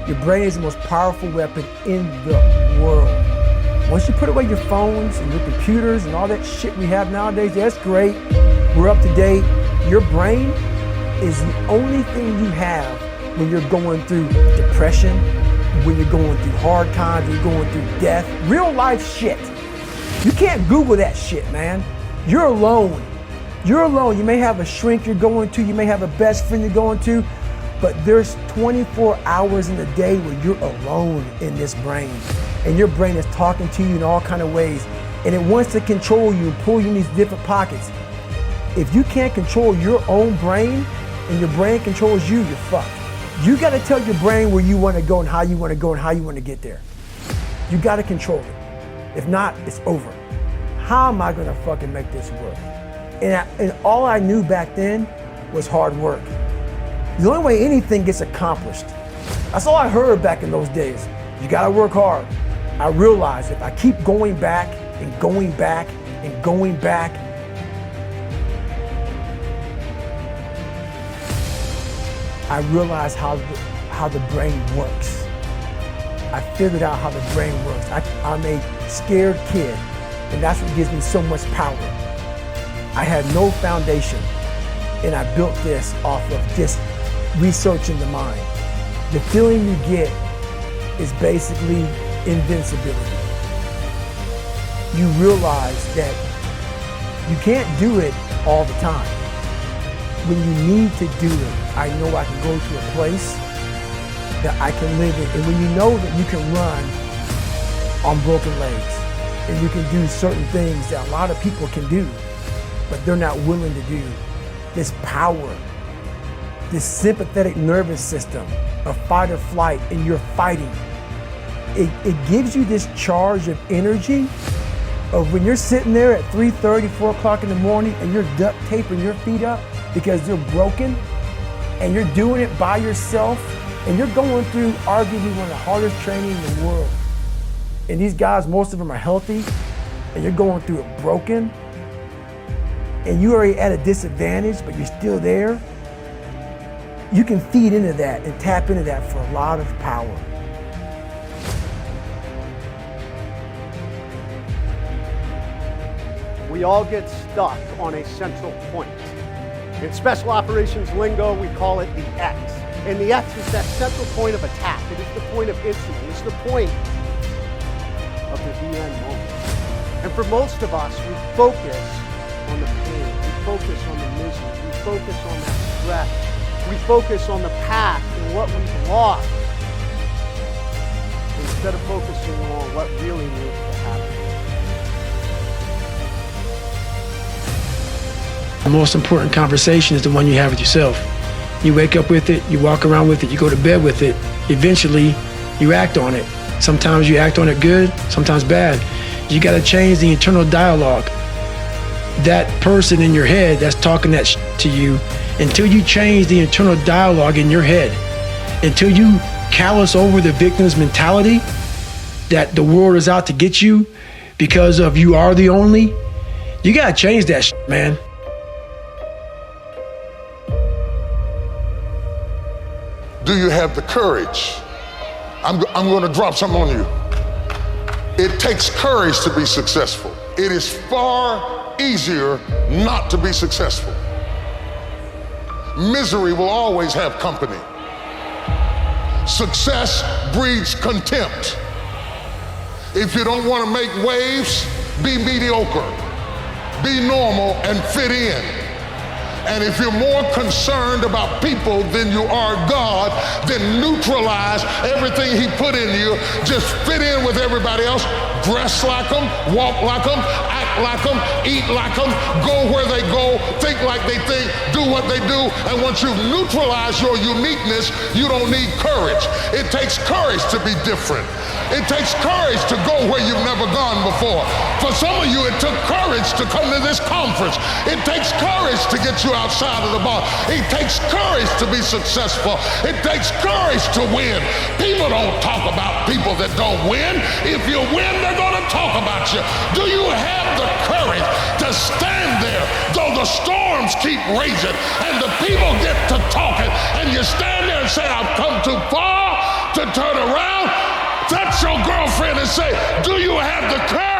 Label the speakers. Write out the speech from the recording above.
Speaker 1: Your brain is the most powerful weapon in the world. Once you put away your phones and your computers and all that shit we have nowadays, that's great. We're up to date. Your brain is the only thing you have when you're going through depression, when you're going through hard times, when you're going through death, real life shit. You can't Google that shit, man. You're alone. You're alone. You may have a shrink you're going to, you may have a best friend you're going to, but there's 24 hours in the day where you're alone in this brain. And your brain is talking to you in all kinds of ways. And it wants to control you and pull you in these different pockets. If you can't control your own brain and your brain controls you, you're fucked. You gotta tell your brain where you wanna go and how you wanna go and how you wanna get there. You gotta control it. If not, it's over. How am I gonna fucking make this work? And all I knew back then was hard work. The only way anything gets accomplished. That's all I heard back in those days. You gotta work hard. I realized if I keep going back and going back and going back, I realized how the brain works. I figured out how the brain works. I'm a scared kid, and that's what gives me so much power. I had no foundation, and I built this off of just researching the mind. The feeling you get is basically invincibility. You realize that you can't do it all the time. When you need to do it, I know I can go to a place that I can live in. And when you know that you can run on broken legs and you can do certain things that a lot of people can do, but they're not willing to do, this power, this sympathetic nervous system of fight or flight, and you're fighting, it gives you this charge of energy of when you're sitting there at 3:30, 4 o'clock in the morning and you're duct taping your feet up because they're broken, and you're doing it by yourself, and you're going through arguably one of the hardest training in the world. And these guys, most of them are healthy, and you're going through it broken, and you're already at a disadvantage, but you're still there. You can feed into that and tap into that for a lot of power.
Speaker 2: We all get stuck on a central point. In special operations lingo, we call it the X. And the X is that central point of attack. It is the point of incident. It's the point of the end moment. And for most of us, we focus on the pain. We focus on the misery. We focus on that stress. We focus on the past and what we've lost, instead of focusing on what really needs to happen.
Speaker 3: The most important conversation is the one you have with yourself. You wake up with it, you walk around with it, you go to bed with it. Eventually, you act on it. Sometimes you act on it good, sometimes bad. You gotta change the internal dialogue. That person in your head that's talking that to you, until you change the internal dialogue in your head, until you callous over the victim's mentality that the world is out to get you because of you are the only, you gotta change that man.
Speaker 4: Do you have the courage? I'm going to drop something on you. It takes courage to be successful. It is far easier not to be successful. Misery will always have company. Success breeds contempt. If you don't want to make waves, be mediocre. Be normal and fit in. And if you're more concerned about people than you are God, then neutralize everything He put in you. Just fit in with everybody else. Dress like them, walk like them, act like them, eat like them, go where they go, think like they think, do what they do. And once you've neutralized your uniqueness, you don't need courage. It takes courage to be different. It takes courage to go where you've never gone before. For some of you, it took courage to come to this conference. It takes courage to get you outside of the box. It takes courage to be successful. It takes courage to win. People don't talk about people that don't win. If you win, they're going to talk about you. Do you have the courage to stand there though the storms keep raging and the people get to talking, and you stand there and say, I've come too far to turn say, do you have the courage?